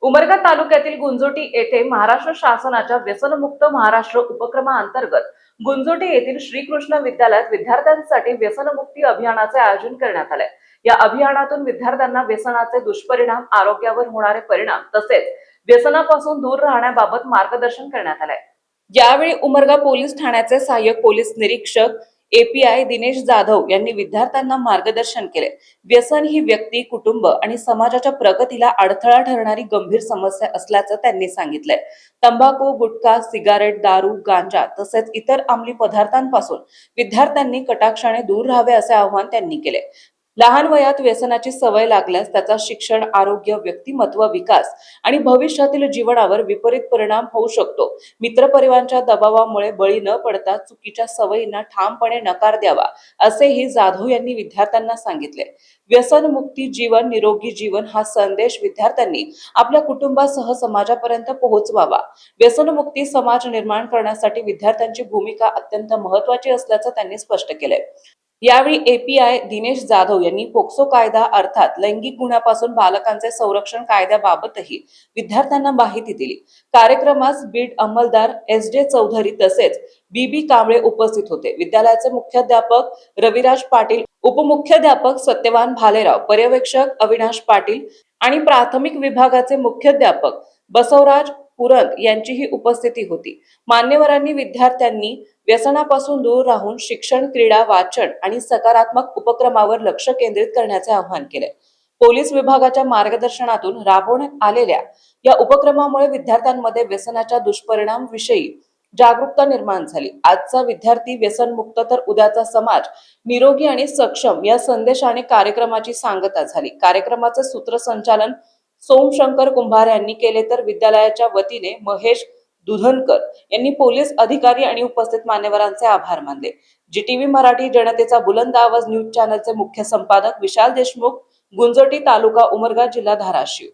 उमरगा तालुक्यातील गुंजोटी येथे महाराष्ट्र शासनाच्या व्यसनमुक्त महाराष्ट्र उपक्रमाअंतर्गत गुंजोटी येथील श्रीकृष्ण विद्यालयात विद्यार्थ्यांसाठी व्यसनमुक्ती अभियानाचे आयोजन करण्यात आले। या अभियानातून विद्यार्थ्यांना व्यसनाचे दुष्परिणाम, आरोग्यावर होणारे परिणाम तसेच व्यसनापासून दूर राहण्याबाबत मार्गदर्शन करण्यात आले। यावेळी उमरगा पोलीस ठाण्याचे सहाय्यक पोलीस निरीक्षक एपीआय दिनेश जाधव यांनी विद्यार्थ्यांना मार्गदर्शन केले। व्यसन ही व्यक्ती, कुटुंब आणि समाजाच्या प्रगतीला अडथळा ठरणारी गंभीर समस्या असल्याचं त्यांनी सांगितलंय। तंबाखू, गुटखा, सिगारेट, दारू, गांजा तसेच इतर अंमली पदार्थांपासून विद्यार्थ्यांनी कटाक्षाने दूर राहावे असे आवाहन त्यांनी केले। लहान वयात व्यसनाची सवय लागल्यास त्याचा शिक्षण, आरोग्य, व्यक्तिमत्व विकास आणि भविष्यातील जीवनावर विपरीत परिणाम होऊ शकतो। मित्रपरिवाराच्या दबावामुळे बळी न पडता चुकीच्या सवयींना ठामपणे नकार द्यावा, असेही जाधव यांनी विद्यार्थ्यांना सांगितले। व्यसनमुक्ती जीवन, निरोगी जीवन हा संदेश विद्यार्थ्यांनी आपल्या कुटुंबासह समाजापर्यंत पोहोचवावा। व्यसनमुक्ती समाज निर्माण करण्यासाठी विद्यार्थ्यांची भूमिका अत्यंत महत्त्वाची असल्याचं त्यांनी स्पष्ट केलंय। यावेळी एपीआय दिनेश जाधव यांनी पोक्सो कायदा अर्थात लैंगिक गुन्ह्यापासून बालकांचे संरक्षण कायद्याबाबतही विद्यार्थ्यांना माहिती दिली। कार्यक्रमास बीड अंमलदार एस.जे. चौधरी तसेच बीबी कांबळे उपस्थित होते। विद्यालयाचे मुख्याध्यापक रविराज पाटील, उपमुख्याध्यापक सत्यवान भालेराव, पर्यवेक्षक अविनाश पाटील आणि प्राथमिक विभागाचे मुख्याध्यापक बसवराज पुरंद यांचीही उपस्थिती होती। मान्यवरांनी विद्यार्थ्यांनी व्यसनापासून दूर राहून शिक्षण, क्रीडा, वाचन आणि सकारात्मक उपक्रमावर लक्ष केंद्रित करण्याचे आवाहन केले। पोलीस विभागाच्या मार्गदर्शनातून राबवण्यात आलेल्या या उपक्रमामुळे विद्यार्थ्यांमध्ये व्यसनाच्या दुष्परिणामांविषयी जागरूकता निर्माण झाली। आजचा विद्यार्थी व्यसनमुक्त तर उद्याचा समाज निरोगी आणि सक्षम या संदेशाने कार्यक्रमाची सांगता झाली। कार्यक्रमाचे सूत्रसंचालन सोमशंकर कुंभार यांनी केले तर विद्यालयाच्या वतीने महेश दुधनकर यांनी पोलीस अधिकारी आणि उपस्थित मान्यवरांचे आभार मानले। जीटीव्ही मराठी जनतेचा बुलंद आवाज न्यूज चॅनलचे मुख्य संपादक विशाल देशमुख, गुंजोटी तालुका, उमरगा जिल्हा, धाराशिव।